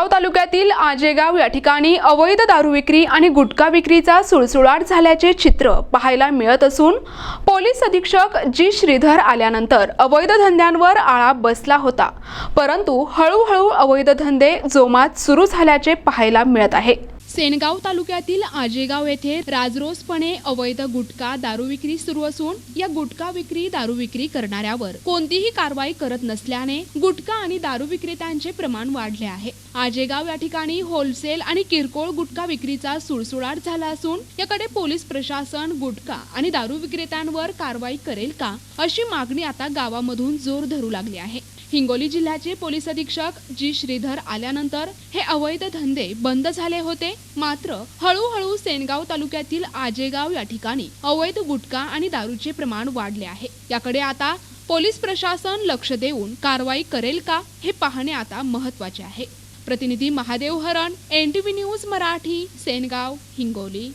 सेनगाव तालुक्यातील आजेगाव या ठिकाणी अवैध दारू विक्री आणि गुटखा विक्रीचा सुळसुळाट झाल्याचे चित्र पाहायला मिळत असून पोलीस अधीक्षक जी श्रीधर आल्यानंतर अवैध धंद्यांवर आळा बसला होता, परंतु हळूहळू अवैध धंदे जोमात सुरू झाल्याचे पाहायला मिळत आहे। सेनगाव तालुक्यातील आजेगाव येथे राजरोसपणे अवैध गुटखा दारू विक्री सुरू असून या गुटखा विक्री दारू विक्री करणाऱ्यावर कोणतीही कारवाई करत नसल्याने गुटखा आणि दारू विक्रेत्यांचे प्रमाण वाढले आहे। आजेगाव या ठिकाणी होलसेल आणि किरकोळ गुटखा विक्रीचा सुळसुळाट झाला असून याकडे पोलीस प्रशासन गुटखा आणि दारू विक्रेत्यांवर कारवाई करेल का अशी मागणी आता गावामधून जोर धरू लागली आहे। हिंगोली जिल्ह्याचे पोलीस अधीक्षक जी श्रीधर आल्यानंतर हे अवैध धंदे बंद झाले होते, मात्र हळूहळू सेनगाव तालुक्यातील आजेगाव या ठिकाणी अवैध गुटखा आणि दारूचे प्रमाण वाढले आहे। याकडे आता पोलीस प्रशासन लक्ष देऊन कारवाई करेल का हे पाहणे आता महत्त्वाचे आहे। प्रतिनिधी महादेव हरण, NTV न्यूज मराठी, सेनगाव, हिंगोली।